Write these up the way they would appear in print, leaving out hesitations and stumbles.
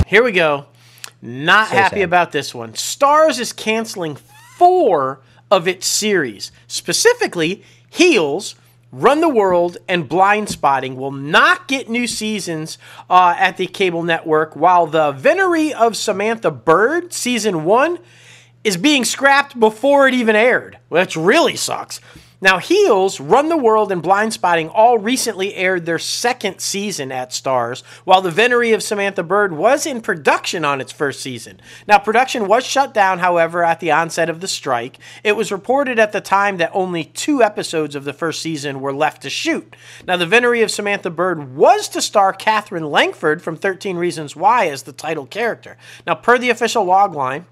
Here we go. Not happy about this one. Starz is canceling 4 of its series. Specifically, Heels, Run the World, and Blind Spotting will not get new seasons at the cable network, while the Venery of Samantha Bird, Season 1, is being scrapped before it even aired, which really sucks. Now, Heels, Run the World, and Blind Spotting all recently aired their 2nd season at Starz, while The Venery of Samantha Bird was in production on its 1st season. Now, production was shut down, however, at the onset of the strike. It was reported at the time that only 2 episodes of the 1st season were left to shoot. Now, The Venery of Samantha Bird was to star Catherine Langford from 13 Reasons Why as the title character. Now, per the official logline,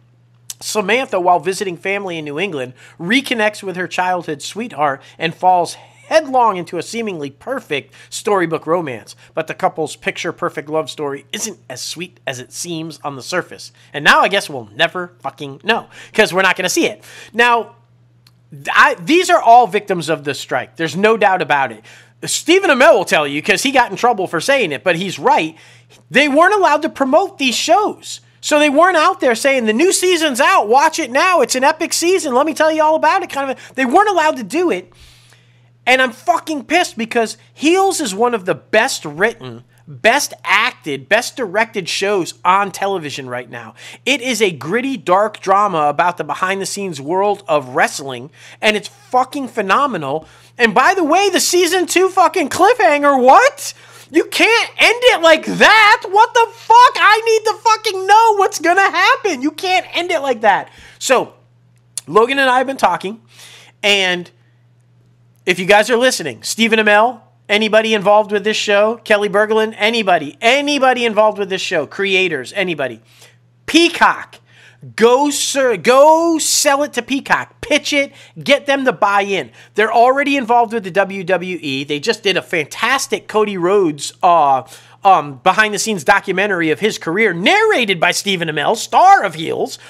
Samantha, while visiting family in New England, reconnects with her childhood sweetheart and falls headlong into a seemingly perfect storybook romance. But the couple's picture-perfect love story isn't as sweet as it seems on the surface. And now I guess we'll never fucking know, because we're not going to see it. Now, these are all victims of the strike. There's no doubt about it. Stephen Amell will tell you, because he got in trouble for saying it, but he's right. They weren't allowed to promote these shows. So they weren't out there saying, the new season's out, watch it now, it's an epic season, let me tell you all about it. They weren't allowed to do it. And I'm fucking pissed because Heels is one of the best written, best acted, best directed shows on television right now. It is a gritty, dark drama about the behind-the-scenes world of wrestling, and it's fucking phenomenal. And by the way, the season 2 fucking cliffhanger, what? You can't end it like that. What the fuck? I need to fucking know what's going to happen. You can't end it like that. So, Logan and I have been talking, and if you guys are listening, Stephen Amell, anybody involved with this show, Kelly Berglund, anybody involved with this show, creators, anybody, Peacock, go sell it to Peacock. Pitch it. Get them to buy in. They're already involved with the WWE. They just did a fantastic Cody Rhodes behind-the-scenes documentary of his career, narrated by Stephen Amell, star of Heels.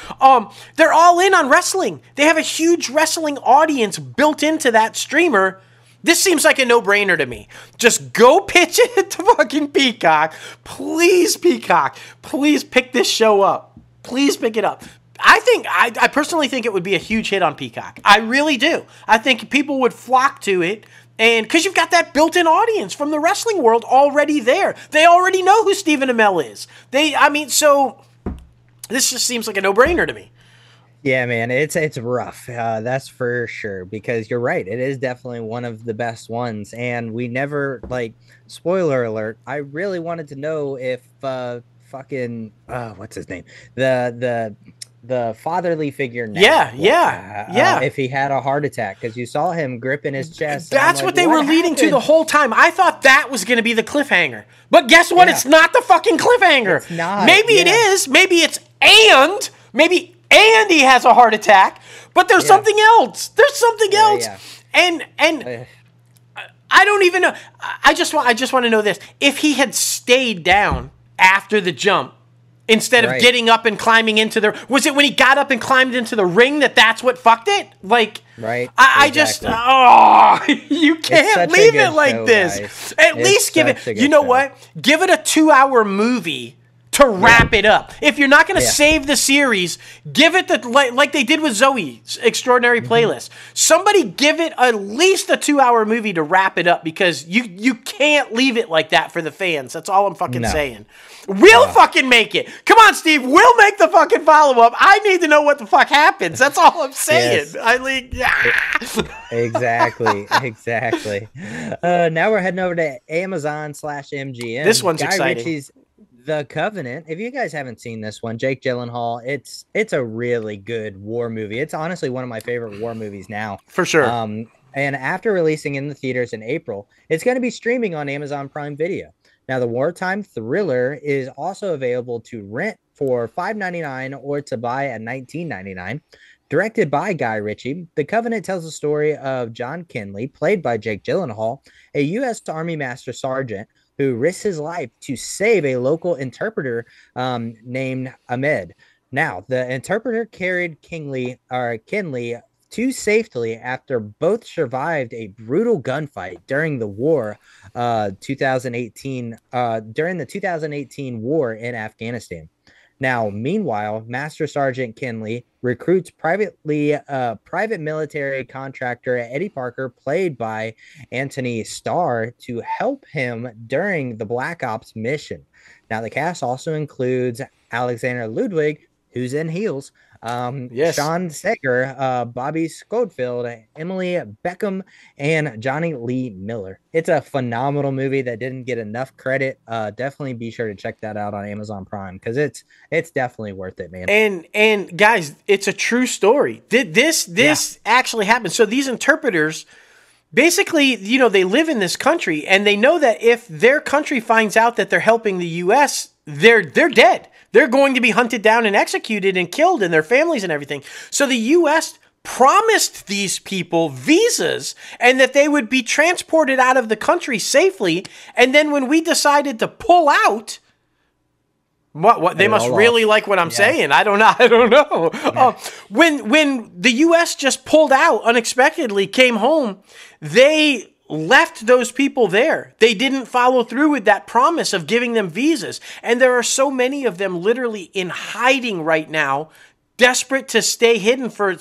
They're all in on wrestling. They have a huge wrestling audience built into that streamer. This seems like a no-brainer to me. Just go pitch it to fucking Peacock. Please, Peacock. Please pick this show up. Please pick it up. I personally think it would be a huge hit on Peacock. I really do. I think people would flock to it, and because you've got that built-in audience from the wrestling world already there. They already know who Stephen Amell is. So this just seems like a no-brainer to me. Yeah, man, it's rough. That's for sure, because you're right. It is definitely one of the best ones, and we never, spoiler alert, I really wanted to know if what's his name? The fatherly figure now. Yeah. If he had a heart attack, because you saw him gripping his chest. That's what they were leading to the whole time. I thought that was going to be the cliffhanger. But guess what? Yeah. It's not the fucking cliffhanger. It's not. Maybe it is. Maybe it's Maybe Andy has a heart attack. But there's something else. There's something else. Yeah. And I don't even know. I just want to know this. If he had stayed down after the jump, instead of getting up and climbing into was it when he got up and climbed into the ring that's what fucked it? I just, you can't leave it like this. Guys. At least give it, you know what? Give it a 2-hour movie to wrap it up. If you're not going to save the series, give it like they did with Zoe's Extraordinary Playlist. Somebody give it at least a 2-hour movie to wrap it up, because you can't leave it like that for the fans. That's all I'm fucking saying. We'll fucking make it. Come on, Steve. We'll make the fucking follow-up. I need to know what the fuck happens. That's all I'm saying. Yes. Exactly. Now we're heading over to Amazon/MGM. This one's Guy exciting. Ritchie's The Covenant. If you guys haven't seen this one, Jake Gyllenhaal, it's a really good war movie. It's honestly one of my favorite war movies now. For sure. And after releasing in the theaters in April, it's going to be streaming on Amazon Prime Video. Now, the wartime thriller is also available to rent for $5.99 or to buy at $19.99. Directed by Guy Ritchie, The Covenant tells the story of John Kinley, played by Jake Gyllenhaal, a U.S. Army Master Sergeant who risks his life to save a local interpreter named Ahmed. Now, the interpreter carried Kinley to safety after both survived a brutal gunfight during the war, during the 2018 war in Afghanistan. Now, meanwhile, Master Sergeant Kinley recruits private military contractor Eddie Parker, played by Anthony Starr, to help him during the Black Ops mission. Now, the cast also includes Alexander Ludwig, who's in Heels, Yes. Sean Seger, Bobby Schofield, Emily Beckham, and Johnny Lee Miller. It's a phenomenal movie that didn't get enough credit. Definitely be sure to check that out on Amazon Prime because it's definitely worth it, man. And guys, it's a true story. This actually happened. So these interpreters, basically, you know, they live in this country and they know that if their country finds out that they're helping the U.S., they're dead. They're going to be hunted down and executed and killed, and their families and everything. So the U.S. promised these people visas and that they would be transported out of the country safely. And then when we decided to pull out, what they must really like what I'm saying. I don't know. Yeah. When the U.S. just pulled out unexpectedly, came home, they left those people there. They didn't follow through with that promise of giving them visas. And there are so many of them literally in hiding right now, desperate to stay hidden for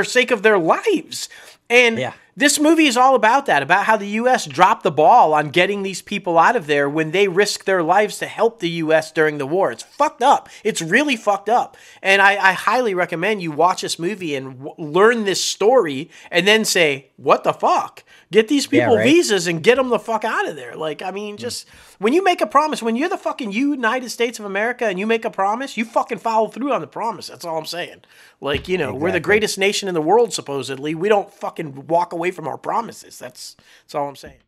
sake of their lives. And this movie is all about that, about how the U.S. dropped the ball on getting these people out of there when they risked their lives to help the U.S. during the war. It's fucked up. It's really fucked up. And I highly recommend you watch this movie and learn this story and then say, what the fuck? Get these people visas and get them the fuck out of there. Like, I mean, just when you make a promise, when you're the fucking United States of America and you make a promise, you fucking follow through on the promise. That's all I'm saying. Like, you know, we're the greatest nation in the world, supposedly. We don't fucking walk away from our promises. That's all I'm saying.